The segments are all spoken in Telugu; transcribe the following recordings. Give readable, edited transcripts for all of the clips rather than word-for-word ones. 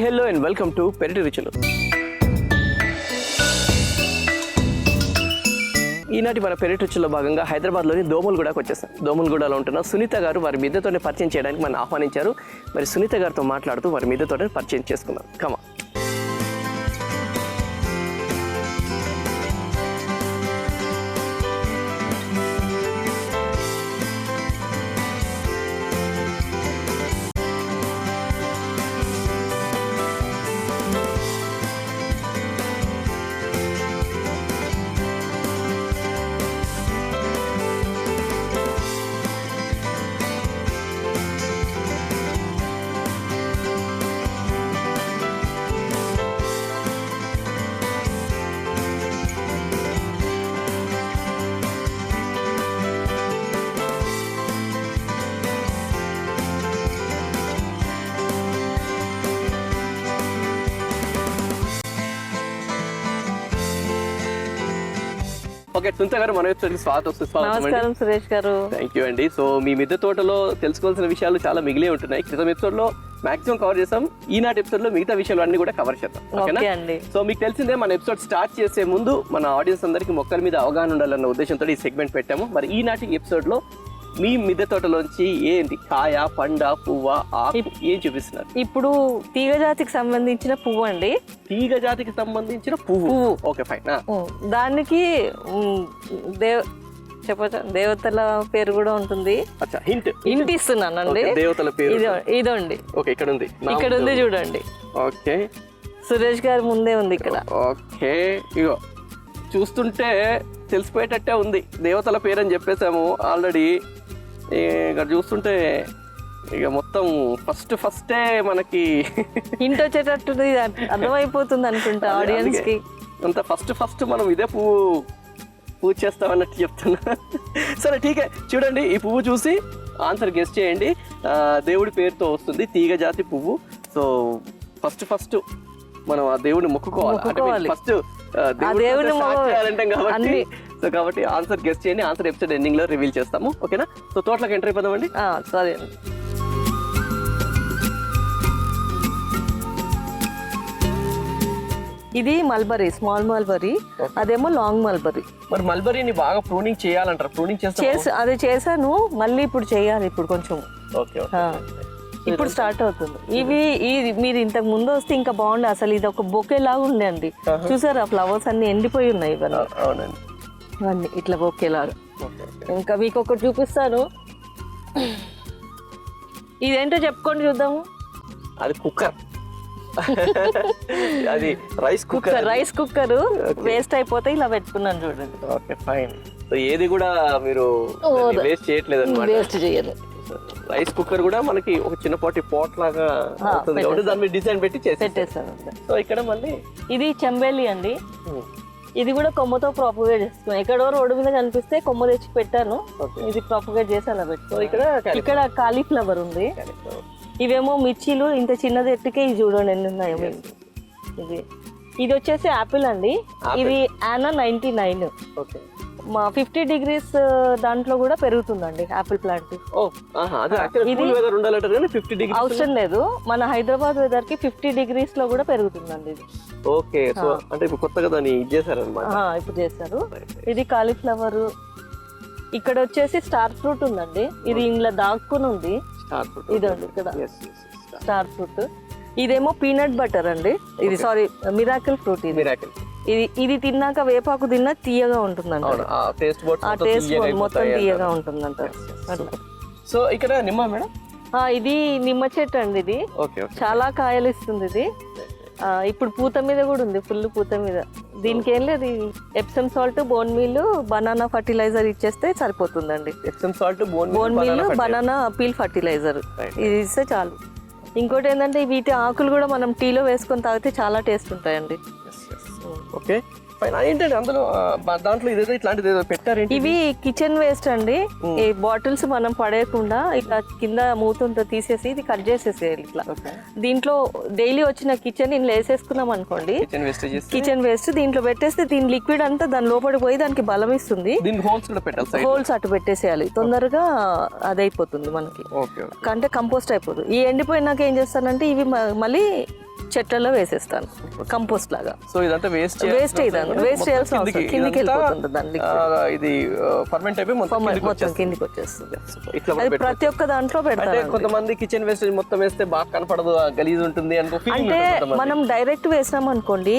హలో అండ్ వెల్కమ్ టు పెరటి రుచులు. ఈనాటి మన పెరటి రుచుల్లో భాగంగా హైదరాబాద్లోని దోమలగూడకు వచ్చేసాం. దోమలగూడలో ఉంటున్న సునీత గారు వారి మిద్దెతోనే పరిచయం చేయడానికి మనం ఆహ్వానించారు. మరి సునీత గారితో మాట్లాడుతూ వారి మిద్దెతోనే పరిచయం చేసుకుందాం. కమా. ఓకే, సునీత గారు మన స్వాగతం. నమస్కారం సురేష్ గారు. థ్యాంక్ యూ అండి. సో మీ మిద్దె తోటలో తెలుసుకోవాల్సిన విషయాలు చాలా మిగిలే ఉంటున్నాయి. క్రితం ఎపిసోడ్ లో మాక్సిమం కవర్ చేసాం. ఈనాటి ఎపిసోడ్ లో మిగతా విషయాలు అన్ని కూడా కవర్ చేద్దాం. ఓకేనా? సో మీకు తెలిసిందే, మన ఎపిసోడ్ స్టార్ట్ చేసే ముందు మన ఆడియన్స్ అందరికీ మొక్కల మీద అవగాహన ఉండాలన్న ఉద్దేశంతో ఈ సెగ్మెంట్ పెట్టాము. మరి ఈనాటి ఎపిసోడ్ లో మీ మిద్దె తోటలోంచి ఏంటి కాయ, పండ, పువ్వ, ఆకు ఏం చూపిస్తున్నారు? ఇప్పుడు తీగ జాతికి సంబంధించిన పువ్వు అండి. తీగ జాతికి సంబంధించిన పువ్వు. Okay, fine. దానికి చెప్పచ్చా, దేవతల పేరు కూడా ఉంటుంది. హింట్ ఇస్తున్నానండి. దేవతల పేరు ఇదండి. ఓకే, ఇక్కడ ఉంది, ఇక్కడ ఉంది చూడండి. ఓకే, సురేష్ గారి ముందే ఉంది ఇక్కడ. ఓకే, ఇగో చూస్తుంటే తెలిసిపోయేటట్టే ఉంది. దేవతల పేరు అని చెప్పేసాము ఆల్రెడీ. ఇక్కడ చూస్తుంటే ఇక మొత్తం ఫస్టే మనకి హింట్ వచ్చేటట్టు అర్థమైపోతుంది అనుకుంటా ఆడియన్స్ కి. అంత ఫస్ట్ మనం ఇదే పూజ చేస్తామన్నట్టు చెప్తున్నా. సరే, ఠీకే. చూడండి, ఈ పువ్వు చూసి ఆన్సర్ గెస్ చేయండి. దేవుడి పేరుతో వస్తుంది, తీగ జాతి పువ్వు. సో ఫస్ట్ మనం ఆ దేవుడిని మొక్కుకోవాలి. ఫస్ట్ దేవుడిని చేయాలంటాం కాబట్టి ఆన్సర్ గెస్ చేయండి. ఆన్సర్ ఎపిసోడ్ ఎండింగ్ లో రివీల్ చేస్తాము. ఓకేనా? సో తోటలోకి ఎంటర్ అయిపోదామండి. సరే. ఇది మల్బరీ, స్మాల్ మల్బరీ, అదేమో లాంగ్ మల్బరీ. మరి మల్బరీని బాగా ప్రూనింగ్ చేయాలంటారు. ప్రూనింగ్ అది చేశాను, మళ్ళీ ఇప్పుడు చేయాలి. ఇప్పుడు కొంచెం ఇప్పుడు స్టార్ట్ అవుతుంది. ఇవి మీరు ఇంతకు ముందు వస్తే ఇంకా బాగుండే. అసలు ఇది ఒక బొకే లాగా ఉండే అండి. చూసారా, ఫ్లవర్స్ అన్ని ఎండిపోయి ఉన్నాయి. ఇవన్నీ ఇట్లా బొకే లాగా. ఇంకా మీకు ఒకటి చూపిస్తాను. ఇదేంటో చెప్పుకోండి చూద్దాము. అది కుక్కర్. అది రైస్ కుక్కర్ వేస్ట్ అయిపోతే ఇలా పెట్టుకున్నాను చూడండి. Okay, fine. సో ఏది కూడా మీరు వేస్ట్ చేయట్లేదు అన్నమాట. వేస్ట్ చేయలేదు. రైస్ కుక్కర్ కూడా మనకి ఒక చిన్నపాటి పాట్ లాగా దాని మీద డిజైన్ పెట్టి పెట్టేస్తాను. సో ఇక్కడ మళ్ళీ ఇది చెంబేలి అండి. ఇది కూడా కొమ్మతో ప్రాపగేట్ చేస్తున్నాను. ఎక్కడో రోడ్డు మీద కనిపిస్తే కొమ్మ తెచ్చి పెట్టాను. ఇది ప్రాపగేట్ చేసి అలా పెట్టాను. ఇక్కడ కాలీఫ్లవర్ ఉంది. ఇవేమో మిర్చీలు. ఇంత చిన్నది ఎట్టుకే ఇది చూడండి ఎన్ని ఉన్నాయో. ఇది వచ్చేసి యాపిల్ అండి. ఇది ఆనా 99. మా 50 degrees దాంట్లో కూడా పెరుగుతుందండి యాపిల్ ప్లాంట్. అవసరం లేదు, మన హైదరాబాద్ వెదర్ కి 50 degrees లో కూడా పెరుగుతుందండి ఇది. ఓకే, సో అంటే ఇప్పుడు కొత్తగా దాన్ని చేశారన్నమాట. ఇప్పుడు చేశారు. ఇది కాలీఫ్లవర్. ఇక్కడ వచ్చేసి స్టార్ ఫ్రూట్ ఉందండి. ఇది ఇంట్లో దాక్కుని ఉంది. ఇదండి ఇక్కడ స్టార్ ఫ్రూట్. ఇదేమో పీనట్ బటర్ అండి. ఇది మిరాకిల్ ఫ్రూట్. ఇది తిన్నాక వేపాకు తిన్నా తీయగా ఉంటుందంట. ఆ టేస్ట్ మొత్తం తీయగా ఉంటుందంట. సో ఇక్కడ నిమ్మ మేడం. ఇది నిమ్మ చెట్టు అండి. ఇది చాలా కాయలు ఇస్తుంది. ఇది ఇప్పుడు పూత మీద కూడా ఉంది, ఫుల్ పూత మీద. దీనికి ఏం లేదు, Epsom salt, bone meal, banana fertiliser ఇచ్చేస్తే సరిపోతుందండి. Epsom salt, bone meal, banana peel fertiliser ఇది ఇస్తే చాలు. ఇంకోటి ఏంటంటే వీటి ఆకులు కూడా మనం టీలో వేసుకొని తాగితే చాలా టేస్ట్ ఉంటాయండి. ఓకే, ఏంటంటే అందులో దాంట్లో ఇదేదో ఇట్లాంటిది ఏదో పెట్టారు. ఇవి కిచెన్ వేస్ట్ అండి. ఈ బాటిల్స్ మనం పడేయకుండా ఇట్లా కింద మూతంతో తీసేసి ఇది కట్ చేసేసేయాలి ఇట్లా. దీంట్లో డైలీ వచ్చిన కిచెన్ ఇంట్లో వేసేసుకున్నాం అనుకోండి, కిచెన్ వేస్ట్ దీంట్లో పెట్టేస్తే దీని లిక్విడ్ అంతా దాని లోపలికి పోయి దానికి బలం ఇస్తుంది. హోల్స్ అటు పెట్టేసేయాలి, తొందరగా అదైపోతుంది మనకి. అంటే కంపోస్ట్ అయిపోతుంది. ఈ ఎండిపోయినాక ఏం చేస్తానంటే ఇవి మళ్ళీ చెట్లలో వేసేస్తాను కంపోస్ట్ లాగా. సో ఇదంతా వేస్ట్ ఇదంతా వేస్ట్ చేయాల్సిన అవసరం కిందికి వెళ్ళిపోతుంది దాన్ని. ఇది ఫర్మెంట్ అయిపోయి మొత్తం కిందికి వచ్చేస్తుంది. ఇట్లా అది ప్రతి ఒక్క దాంట్లో పెడతారు. కొంతమంది కిచెన్ వేస్టేజ్ మొత్తం వేస్తే బాగా కనపడదు, గలీజ్ ఉంటుంది అనుకో. అంటే మనం డైరెక్ట్ వేసినాం అనుకోండి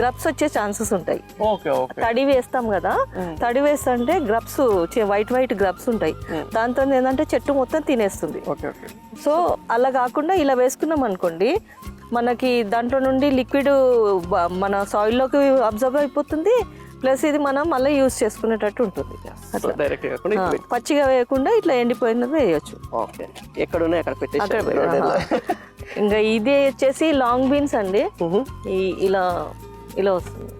గ్రబ్స్ వచ్చే ఛాన్సెస్ ఉంటాయి. Okay okay. తడి వేస్తాం కదా, తడి వేస్తుంటే గ్రబ్స్ వైట్ గ్రబ్స్ ఉంటాయి, దాంతో ఏంటంటే చెట్టు మొత్తం తినేస్తుంది. Okay okay. సో అలా కాకుండా ఇలా వేసుకున్నాం అనుకోండి మనకి దాంట్లో నుండి లిక్విడ్ మన సాయిల్లోకి అబ్జర్వ్ అయిపోతుంది, ప్లస్ ఇది మనం మళ్ళీ యూజ్ చేసుకునేటట్టు ఉంటుంది. అట్లా డైరెక్ట్ పచ్చిగా వేయకుండా ఇట్లా ఎండిపోయినది వేయచ్చు. ఓకే. ఎక్కడున్నా అక్కడ పెట్టేసి. ఇంకా ఇది వచ్చేసి లాంగ్ బీన్స్ అండి, ఇలా ఇలా వస్తుంది.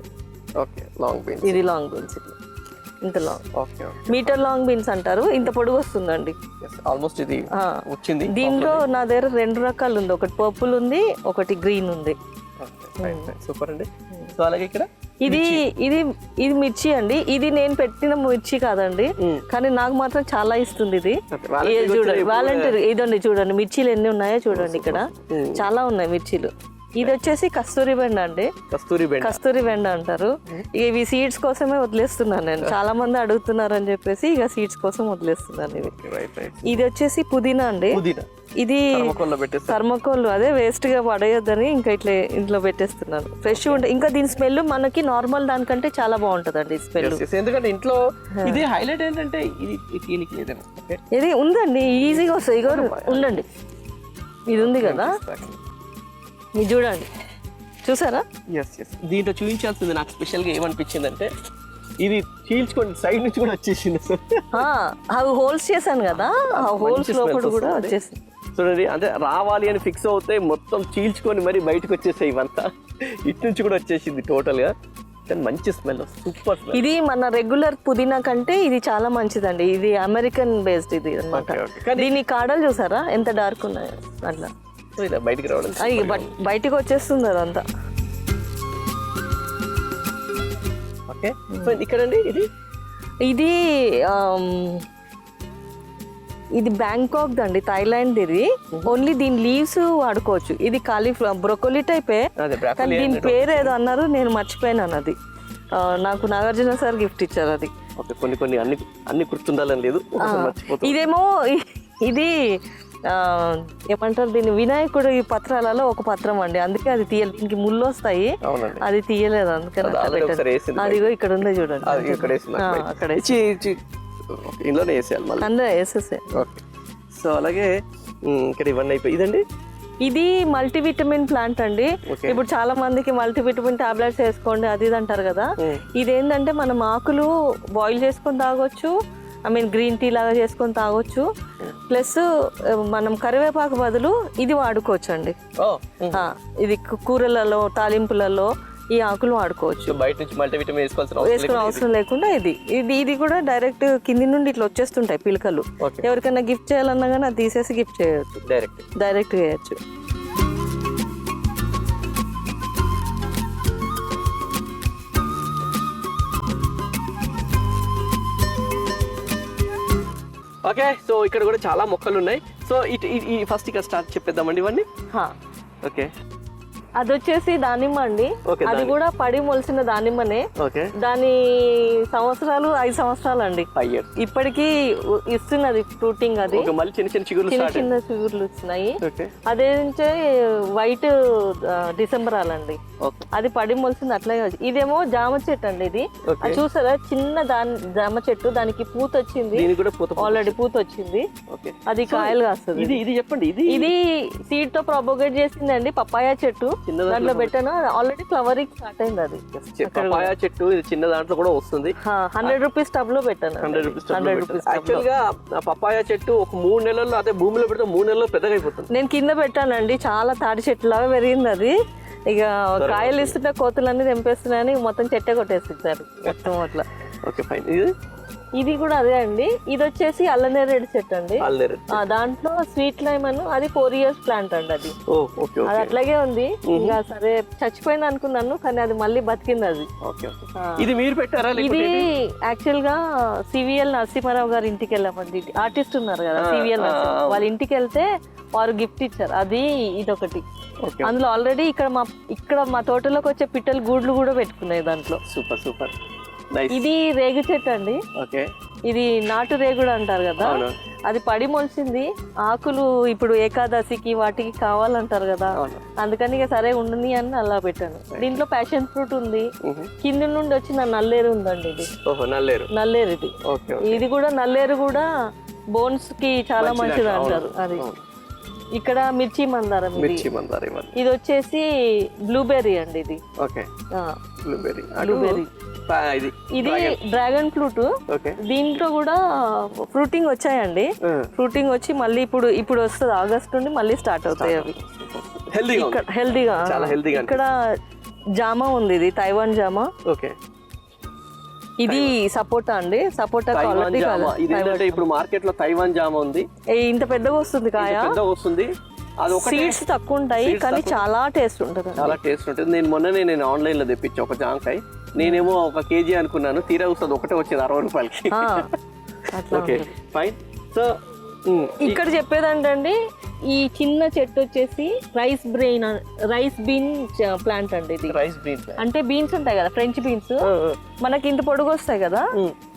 ఓకే. Long beans. ఇది లాంగ్ బీన్స్ ఇట్లా ఇంత long. Okay. Metre long beans అంటారు, ఇంత పొడుగు వస్తుందండి. ఆల్మోస్ట్ ఇది వచ్చింది. దీంట్లో నా దగ్గర 2 రకాలు ఉంది, ఒకటి పర్పుల్ ఉంది, ఒకటి గ్రీన్ ఉంది. సూపర్ అండి. సో అలాగే ఇక్కడ ఇది ఇది ఇది మిర్చి అండి. ఇది నేను పెట్టిన మిర్చి కాదండి, కానీ నాకు మాత్రం చాలా ఇస్తుంది ఇది. చూడండి వాలంటీర్ ఇదండి, చూడండి మిర్చీలు ఎన్ని ఉన్నాయో చూడండి, ఇక్కడ చాలా ఉన్నాయి మిర్చీలు. ఇది వచ్చేసి కస్తూరి బెండ అండి. కస్తూరి బెండ అంటారు. ఇవి సీడ్స్ కోసమే వదిలేస్తున్నాను నేను, చాలా మంది అడుగుతున్నారు అని చెప్పేసి ఇక సీడ్స్ కోసం వదిలేస్తున్నాను. ఇది వచ్చేసి పుదీనా అండి. ఇది థర్మకోల్, అదే వేస్ట్ గా పడేయొద్దని ఇంకా ఇట్లా ఇంట్లో పెట్టేస్తున్నాను. ఫ్రెష్ ఉంటుంది, ఇంకా దీని స్మెల్ మనకి నార్మల్ దానికంటే చాలా బాగుంటదండి స్మెల్. ఎందుకంటే ఇంట్లో ఇది హైలైట్ ఏంటంటే ఇది ఉందండి, ఈజీగా వస్తుంది. ఇగో ఉండండి, ఇది ఉంది కదా, ఇది చూడండి, చూసారా? దీంట్లో చూపించాల్సింది నాకు స్పెషల్గా ఏమనిపించిందంటే ఇది చీల్చుకోండి సైడ్ నుంచి కూడా వచ్చేసింది. అవి హోల్స్ చేశాను కదా, ఆ హోల్స్ లోపల కూడా వచ్చేసింది. చూడండి, అంటే రావాలి అని ఫిక్స్ అవుతాయి, మొత్తం చీల్చుకొని మరి బయటకు వచ్చేసాయి ఇవంతా. ఇటు నుంచి కూడా వచ్చేసింది టోటల్ గా. మంచి స్మెల్, సూపర్ స్మెల్. ఇది మన రెగ్యులర్ పుదీనా కంటే ఇది చాలా మంచిదండి. ఇది అమెరికన్ బేస్డ్ ఇది అన్నమాట. దీని కాడలు చూసారా ఎంత డార్క్ ఉన్నాయో, అట్లా బయటికి రావడం బయటికి వచ్చేస్తుంది అదంతా. ఓకే. ఇక్కడండి ఇది ఇది ఇది బ్యాంకాక్ దండి, థాయిలాండ్. ఇది ఓన్లీ దీని లీవ్స్ వాడుకోవచ్చు. ఇది కాలీఫ్లవర్ బ్రొకోలీ టైపే, కానీ దీని పేరు ఏదో అన్నారు, నేను మర్చిపోయినాను. అది నాకు నాగార్జున సార్ గిఫ్ట్ ఇచ్చారు. అది కొన్ని అన్ని గుర్తుండాలని లేదు. ఇదేమో ఇది ఏమంటారు దీన్ని, వినాయకుడు ఈ పత్రాలలో ఒక పత్రం అండి, అందుకే అది తీయలేదు. దీనికి ముళ్ళు వస్తాయి, అది తీయలేదు, అందుకని అదిగో ఇక్కడ ఉందో చూడండి, అక్కడ ఇందులోనే వేసేయాలి మళ్ళీ, అందులో వేసేసే. సో అలాగే ఇక్కడ ఇవన్నీ అయిపోయి. ఇదండి ఇది మల్టీవిటమిన్ ప్లాంట్ అండి. ఇప్పుడు చాలా మందికి మల్టీవిటమిన్ టాబ్లెట్స్ వేసుకోండి అది ఇది అంటారు కదా. ఇదేంటంటే మనం ఆకులు బాయిల్ చేసుకొని తాగొచ్చు, గ్రీన్ టీ లాగా చేసుకొని తాగొచ్చు, ప్లస్ మనం కరివేపాకు బదులు ఇది వాడుకోవచ్చు అండి. ఇది కూరలలో తాలింపులలో ఈ ఆకులు వాడుకోవచ్చు. బయట నుంచి మల్టీవిటమిన్ వేసుకునే అవసరం లేకుండా ఇది కూడా డైరెక్ట్ కింది నుండి ఇట్లా వచ్చేస్తుంటాయి పిలకలు. ఎవరికైనా గిఫ్ట్ చేయాలన్నా కానీ అది తీసేసి గిఫ్ట్ చేయొచ్చు, డైరెక్ట్ చేయొచ్చు. ఓకే. సో ఇక్కడ కూడా చాలా మొక్కలు ఉన్నాయి. సో ఫస్ట్ ఇక్కడ స్టార్ట్ చెప్పేద్దామండి ఇవన్నీ. ఓకే. అది వచ్చేసి దానిమ్మ అండి. అది కూడా పడి మొలిసిన దానిమ్మనే. దాని సంవత్సరాలు 5 సంవత్సరాలు అండి. ఇప్పటికీ ఇస్తున్నది ఫ్రూటింగ్. అది చిన్న చిగుర్లు ఇస్తున్నాయి. అదే వైట్ డిసెంబరాలండి. అది పడి మొలిసింది అట్లే. ఇదేమో జామ చెట్టు అండి. ఇది చూసారా, చిన్న జామ చెట్టు, దానికి పూత వచ్చింది, ఆల్రెడీ పూత వచ్చింది, అది కాయలు కాస్తుంది. ఇది చెప్పండి. ఇది సీడ్ తో ప్రొపగేట్ చేసింది అండి. పపాయ చెట్టు దాంట్లో పెట్టాను, ఆల్రెడీ ఫ్లవరింగ్ స్టార్ట్ అయింది. అది పపాయ చెట్టు, ఇది చిన్న దాంట్లో కూడా వస్తుంది. 100 రూపీస్ టబ్ లో పెట్టాను. 100 రూపీస్. యాక్చువల్ గా పపాయ చెట్టు ఒక 3 నెలల్లో, అదే భూమిలో పెడితే 3 నెలల్లో పెద్దగా అయిపోతుంది. నేను కింద పెట్టానండి, చాలా తాటి చెట్టు లాగా పెరిగింది అది. ఇక కాయలు ఇస్తుంటే కోతులన్నీ తెంపేస్తున్నాయని మొత్తం చెట్టే కొట్టేస్తారు మొత్తం అట్లా. Okay fine. ఇది కూడా అదే అండి. ఇది వచ్చేసి అల్లనేరేడు చెట్టు అండి. అల్లేరు. దాంట్లో స్వీట్ లైమ్ అని అది 4 years ప్లాంట్ అండి. అది ఓకే అది అట్లాగే ఉంది. ఇంకా సరే చచ్చిపోయింది అనుకున్నాను, కానీ అది మళ్ళీ బతికింది. అది ఇది మీరు పెట్టారా? ఇది యాక్చువల్ గా సివిఎల్ నరసింహారావు గారి ఇంటికి వెళ్ళామండి. ఆర్టిస్ట్ ఉన్నారు కదా సివిఎల్ నరసింహారావు, వాళ్ళ ఇంటికి వెళ్తే వారు గిఫ్ట్ ఇచ్చారు. అది ఇదొకటి. అందులో ఆల్రెడీ ఇక్కడ మా తోటలోకి వచ్చే పిట్టలు గూడ్లు కూడా పెట్టుకున్నాయి దాంట్లో. Super super. ఇది రేగు చెట్టు అండి. ఇది నాటు రేగుడు అంటారు కదా, అది పడి మొలిసింది. ఆకులు ఇప్పుడు ఏకాదశికి వాటికి కావాలంటారు కదా, అందుకని ఇక సరే ఉండని అని అలా పెట్టాను. దీంట్లో ప్యాషన్ ఫ్రూట్ ఉంది. కింద నుండి వచ్చిన నల్లేరు ఉందండి. ఇది నల్లేరు. ఇది కూడా నల్లేరు కూడా బోన్స్ కి చాలా మంచిది అంటారు. అది ఇక్కడ మిర్చి మందారం. ఇది వచ్చేసి బ్లూబెర్రీ అండి. ఇది బ్లూబెర్రీ. ఇది డ్రాగన్ ఫ్రూట్. దీంట్లో కూడా ఫ్రూటింగ్ వచ్చాయండి. ఫ్రూటింగ్ వచ్చి మళ్ళీ ఇప్పుడు వస్తుంది, ఆగస్ట్ నుండి మళ్ళీ స్టార్ట్ అవుతాయి అవి. హెల్దీగా ఇక్కడ జామ ఉంది. ఇది తైవాన్ జామ. ఇది సపోటా అండి. సపోటా ఇప్పుడు మార్కెట్ లో తైవాన్ జామ ఉంది. ఇంత పెద్దగా వస్తుంది కాయ. సీడ్స్ తక్కువ ఉంటాయి కానీ చాలా టేస్ట్ ఉంటుంది. నేను ఆన్లైన్ లో తెప్పించా ఒక జామకాయ. నేనేమో 1 kg అనుకున్నాను, తీరా వస్తుంది ఒకటే వచ్చింది 60 రూపాయలకి. Okay fine. సో ఇక్కడ చెప్పేదంటండి, ఈ చిన్న చెట్టు వచ్చేసి రైస్ బీన్ ప్లాంట్ అండి. ఇది రైస్ బీన్ అంటే బీన్స్ ఉంటాయి కదా, ఫ్రెంచ్ బీన్స్. మనకి ఇంత పొడుగు వస్తాయి కదా,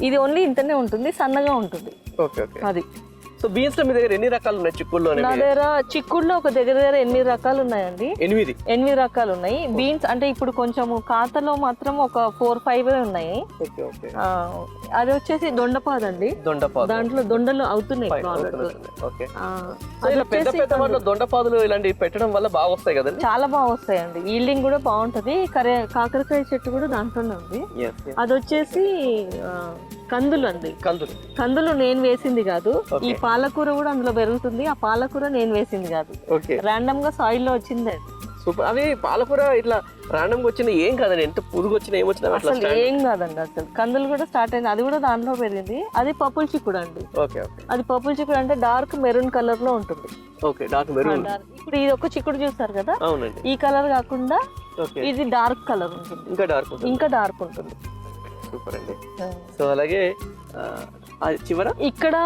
ఇది ఓన్లీ ఇంతనే ఉంటుంది, సన్నగా ఉంటుంది. అది. సో బీన్స్ లో మీ దగ్గర ఎన్ని రకాలు ఉన్నాయి? చిక్కుడులో నా దగ్గర చిక్కుడులో ఒక దగ్గర 8 రకాలు ఉన్నాయండి. 8 రకాలు ఉన్నాయి. బీన్స్ అంటే ఇప్పుడు కొంచెం ఖాతాలో మాత్రం ఒక 4-5 ఉన్నాయి. అది వచ్చేసి దొండపాదండి. దాంట్లో దొండలు అవుతున్నాయి. దొండపాదులు ఇలాంటివి పెట్టడం వల్ల బాగా వస్తాయి కదా? చాలా బాగా వస్తాయండి. ఈల్డింగ్ కూడా బాగుంటది. కాకరకాయ చెట్టు కూడా దాంట్లోనే ఉంది. అది వచ్చేసి కందులు అండి. కందులు నేను వేసింది కాదు. ఈ పాలకూర కూడా అందులో పెరుగుతుంది. ఆ పాలకూర నేను వేసింది కాదు, రాండమ్ గా సాయిల్ లో వచ్చింది. సూపర్. అవి పాలకూర ఇట్లా రాండమ్ గా వచ్చిన ఏం కాదండి, ఎంత పురుగు వచ్చినా ఏమొచ్చినా అసలు ఏం కాదండి. అసలు కందులు కూడా స్టార్ట్ అయింది, అది కూడా దాంట్లో పెరిగింది. అది పప్పుల చిక్కుడు అండి. అది పప్పుల చిక్కుడు అంటే డార్క్ మెరూన్ కలర్ లో ఉంటుంది. ఇప్పుడు ఇది ఒక చిక్కుడు చూస్తారు కదా, ఈ కలర్ కాకుండా ఇది డార్క్ కలర్ ఉంటుంది, ఇంకా డార్క్ ఉంటుంది. సూపర్ అండి. సో అలాగే చివర ఇక్కడ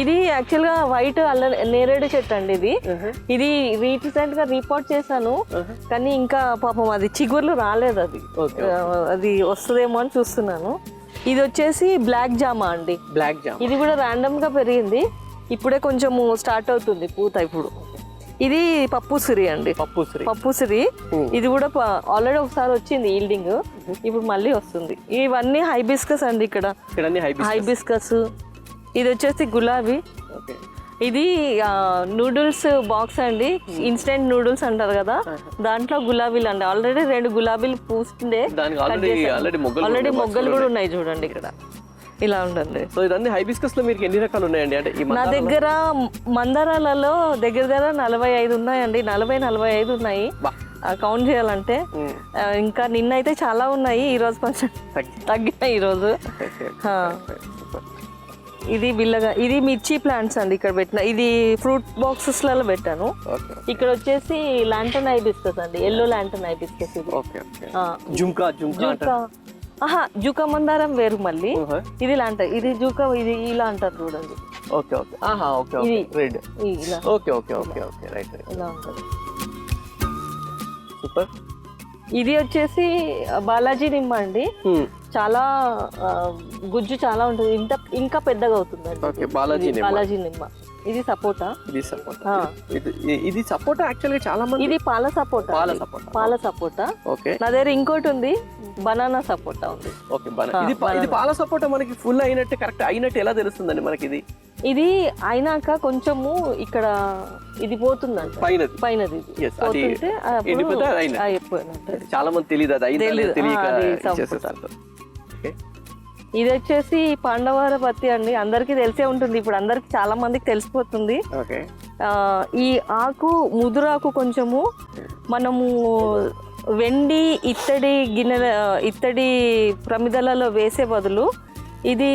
ఇది యాక్చువల్ గా వైట్ నేరేడు చెట్టు అండి. ఇది రీసెంట్ గా రిపోర్ట్ చేశాను, కానీ ఇంకా పాపం అది చిగుర్లు రాలేదు. అది వస్తుందేమో అని చూస్తున్నాను. ఇది వచ్చేసి బ్లాక్ జామా అండి. ఇది కూడా ర్యాండమ్ గా పెరిగింది, ఇప్పుడే కొంచెం స్టార్ట్ అవుతుంది పూత. ఇప్పుడు ఇది పప్పుసిరి అండి. పప్పుసిరి ఇది కూడా ఆల్రెడీ ఒకసారి వచ్చింది ఈల్డింగ్, ఇప్పుడు మళ్ళీ వస్తుంది. ఇవన్నీ హైబిస్కస్ అండి. ఇక్కడ హైబిస్కస్. ఇది వచ్చేసి గులాబీ. ఇది నూడిల్స్ బాక్స్ అండి, ఇన్స్టెంట్ నూడిల్స్ అంటారు కదా, దాంట్లో గులాబీలు అండి. ఆల్రెడీ 2 గులాబీలు పూస్తుండే, ఆల్రెడీ మొగ్గలు కూడా ఉన్నాయి చూడండి. ఇక్కడ ఇలా ఉంటుంది. సో ఇదన్నీ హైబిస్కస్ లో మీకు ఎన్ని రకాలు ఉన్నాయండి? అంటే నా దగ్గర మందారాలలో దగ్గర 45 ఉన్నాయండి. 40-45 ఉన్నాయి కౌంట్ చేయాలంటే. ఇంకా నిన్నైతే చాలా ఉన్నాయి, ఈ రోజు కొంచెం తగ్గినాయి ఈ రోజు. ఇది బిల్లగా, ఇది మిర్చి ప్లాంట్స్ అండి. ఇక్కడ పెట్టిన ఇది ఫ్రూట్ బాక్సెస్ లలో పెట్టాను. ఇక్కడ వచ్చేసి లాంటన్ హైబిస్కస్ అండి, ఎల్లో లాంటన్ హైబిస్కస్. జూకా మందారం వేరు మళ్ళీ. ఇది లాంటి, ఇది జూకా, ఇది ఇలా అంటారు చూడండి. ఇలా ఉంటుంది. సూపర్. ఇది వచ్చేసి బాలాజీ నిమ్మ అండి. చాలా గుజ్జు చాలా ఉంటుంది, ఇంకా పెద్దగా అవుతుంది బాలాజీ నిమ్మ. ఇది సపోటా. ఇది సపోటా యాక్చువల్ గా చాలా మంది. ఇది పాల సపోటా. నా దగ్గర ఇంకోటి ఉంది, బనానా సపోటా ఉంది. ఇది పాల సపోటా మనకి ఫుల్ అయినట్టు, కరెక్ట్ అయినట్టు ఎలా తెలుస్తుందండి మనకి? ఇది అయినాక కొంచెము ఇక్కడ ఇది పోతుందంట పైనది. చాలా మంది తెలియదు అది. ఇది వచ్చేసి పాండవార పత్తి అండి. అందరికి తెలిసే ఉంటుంది, ఇప్పుడు అందరికి చాలా మందికి తెలిసిపోతుంది. ఈ ఆకు ముదురాకు కొంచెము మనము వెండి ఇత్తడి ప్రమిదలలో వేసే బదులు ఇది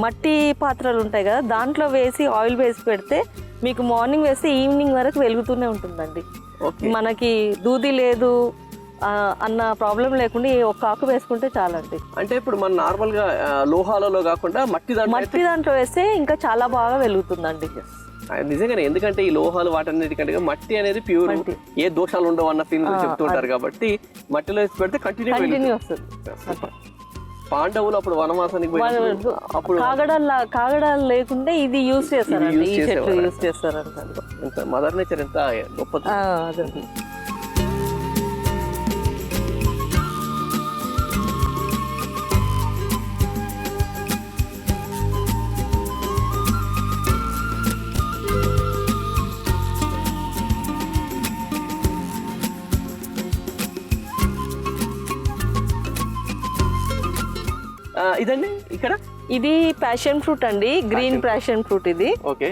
మట్టి పాత్రలు ఉంటాయి కదా, దాంట్లో వేసి ఆయిల్ వేసి పెడితే మీకు మార్నింగ్ వేస్తే ఈవినింగ్ వరకు వెలుగుతూనే ఉంటుందండి. మనకి దూది లేదు అన్న ప్రాబ్లం లేకుండా ఒక ఆకు వేసుకుంటే చాలండి. అంటే ఇప్పుడు మన నార్మల్ గా లోహాలలో కాకుండా మట్టి దాంట్లో వేస్తే ఇంకా చాలా బాగా వెలుగుతుందండి. నిజంగానే, ఎందుకంటే ఈ లోహాలు వాటన్నిటికంటే మట్టి అనేది ప్యూర్, ఏ దోషాలు ఉండవు అన్న ఫీలింగ్ చెప్తుంటారు కాబట్టి మట్టిలో వేసి పెడితే కంటిన్యూ వస్తుంది. పాండవులు అప్పుడు వనవాసానికి అప్పుడు కాగడాలు లేకుంటే ఇది యూజ్ చేస్తారండి, ఈ చెట్లు యూజ్ చేస్తారంట. మదర్ నేచర్ ఎంత గొప్పది. ఇదండి ఇక్కడ ఇది ప్యాషన్ ఫ్రూట్ అండి, గ్రీన్ ప్యాషన్ ఫ్రూట్ ఇది. ఓకే,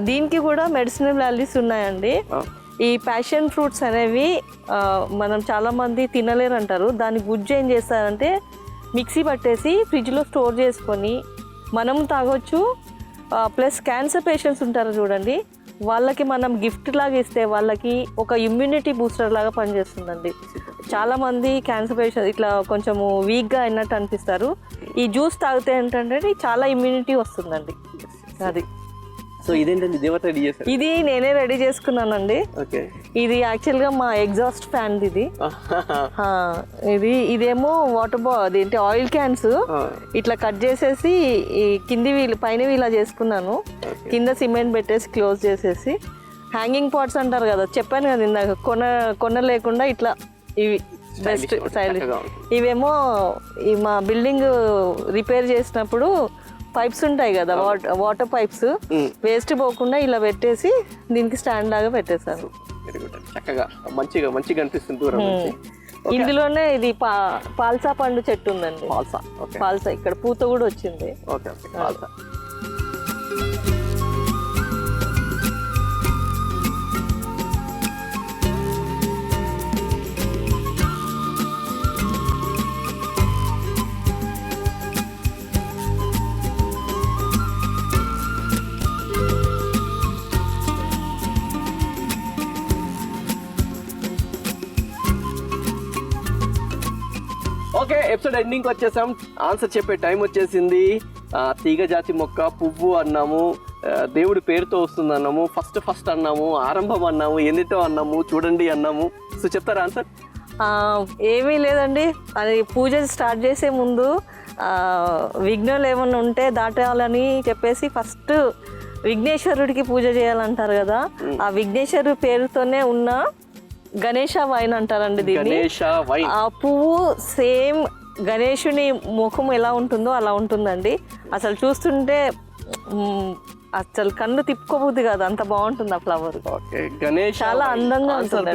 దీనికి కూడా మెడిసినల్ వాల్యూస్ ఉన్నాయండి. ఈ ప్యాషన్ ఫ్రూట్స్ అనేవి మనం చాలా మంది తినలేరు అంటారు. దాని గుజ్జు ఏం చేస్తారంటే మిక్సీ పట్టేసి ఫ్రిడ్జ్లో స్టోర్ చేసుకొని మనం తాగొచ్చు. ప్లస్ క్యాన్సర్ పేషెంట్స్ ఉంటారు చూడండి, వాళ్ళకి మనం గిఫ్ట్ లాగా ఇస్తే వాళ్ళకి ఒక ఇమ్యూనిటీ బూస్టర్ లాగా పనిచేస్తుందండి. చాలా మంది క్యాన్సర్ పేషెంట్ ఇట్లా కొంచెము వీక్గా అయినట్టు అనిపిస్తారు. ఈ జ్యూస్ తాగితే ఏంటంటే చాలా ఇమ్యూనిటీ వస్తుందండి. అది సో ఇదేంటండి రెడీ చేశారు? ఇది నేనే రెడీ చేసుకున్నానండి. ఇది యాక్చువల్గా మా ఎగ్జాస్ట్ ఫ్యాన్ ఇది. ఇదేమో అదేంటి ఆయిల్ క్యాన్స్ ఇట్లా కట్ చేసేసి ఈ కింది వీలు పైన ఇలా చేసుకున్నాను. కింద సిమెంట్ పెట్టేసి క్లోజ్ చేసేసి హ్యాంగింగ్ పాట్స్ అంటారు కదా, చెప్పాను కదా ఇందాక, కొన లేకుండా ఇట్లా ఇవి బెస్ట్ స్టైలిష్. ఇవేమో మా బిల్డింగ్ రిపేర్ చేసినప్పుడు పైప్స్ ఉంటాయి కదా, వాటర్ పైప్స్ వేస్ట్ పోకుండా ఇలా పెట్టేసి దీనికి స్టాండ్ లాగా పెట్టేశారు. చక్కగా మంచిగా అనిపిస్తుంది. ఇందులోనే ఇది పాల్సా పండు చెట్టు ఉందండి. పాల్సా ఇక్కడ పూత కూడా వచ్చింది. ఓకే, ఎపిసోడ్ ఎండింగ్ వచ్చేసాం. ఆన్సర్ చెప్పే టైం వచ్చేసింది. తీగ జాతి మొక్క, పువ్వు అన్నాము, దేవుడి పేరుతో వస్తుంది అన్నాము, ఫస్ట్ అన్నాము, ఆరంభం అన్నాము, ఎన్నితో అన్నాము, చూడండి అన్నాము. సో చెప్తారా ఆన్సర్? ఏమీ లేదండి, అది పూజ స్టార్ట్ చేసే ముందు విఘ్నాలు ఏమన్నా ఉంటే దాటాలని చెప్పేసి ఫస్ట్ విఘ్నేశ్వరుడికి పూజ చేయాలంటారు కదా, ఆ విఘ్నేశ్వరుడి పేరుతోనే ఉన్న గణేష వైన్ అంటారండి దీన్ని. ఆ పువ్వు సేమ్ గణేషుని ముఖం ఎలా ఉంటుందో అలా ఉంటుందండి. అసలు చూస్తుంటే అసలు కన్ను తిప్పుకోబుద్ది కాదు, అంత బాగుంటుంది ఆ ఫ్లవర్. చాలా అందంగా ఉంటుంది.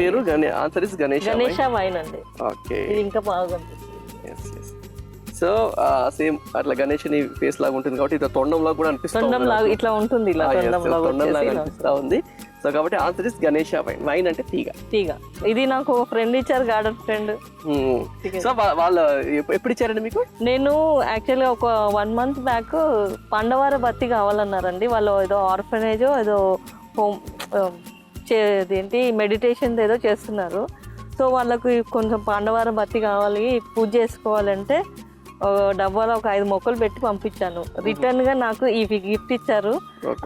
గణేష వైన్ అండి. ఇది ఇంకా బాగుంటుంది. సో సేమ్ అట్లా గణేషుని ఫేస్ లాగా ఉంటుంది కాబట్టి ఇట్లా తొండంలో కూడా అనిపిస్తుంది, ఇట్లా ఉంటుంది, అనిపిస్తా ఉంది. సో కాబట్టి answer is Ganesha wine. Wine అంటే తీగ. ఇది నాకు ఫ్రెండ్ ఇచ్చారు, గార్డెన్ ఫ్రెండ్. సో వాళ్ళు ఎప్పుడు ఇచ్చారండి మీకు? నేను యాక్చువల్గా ఒక 1 month బ్యాక్ పండవార బత్తి కావాలన్నారండి. వాళ్ళు ఏదో ఆర్ఫనేజ్ ఏదో హోమ్ ఏంటి మెడిటేషన్ ఏదో చేస్తున్నారు. సో వాళ్ళకి కొంచెం పాండవార బత్తి కావాలి, పూజ చేసుకోవాలంటే డబ్బాలో ఒక 5 మొక్కలు పెట్టి పంపించాను. రిటర్న్ గా నాకు ఈ గిఫ్ట్ ఇచ్చారు.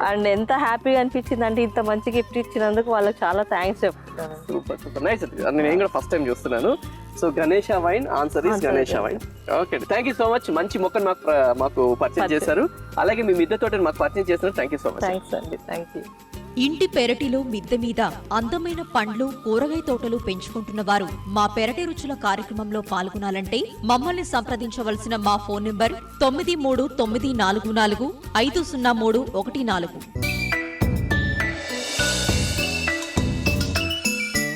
అండ్ ఎంత హ్యాపీగా అనిపించింది అంటే ఇంత మంచి గిఫ్ట్ ఇచ్చినందుకు వాళ్ళకి చాలా థ్యాంక్స్ చెప్తాను. Super nice. నేను కూడా ఫస్ట్ టైం చూస్తున్నాను. So Ganesha wine, answer is Ganesha wine. Okay, thank you so much. మంచి మొక్కను మాకు పరిచయం చేశారు, అలాగే మీ మిద్దె తోటని మాకు పరిచయం చేశారు. Thank you so much. Thanks అండి. Thank you. ఇంటి పెరటిలో మిద్దె మీద అందమైన పండ్లు, కూరగాయ తోటలు పెంచుకుంటున్న వారు మా పెరటి రుచుల కార్యక్రమంలో పాల్గొనాలంటే మమ్మల్ని సంప్రదించవలసిన మా ఫోన్ నంబర్ 9394450314.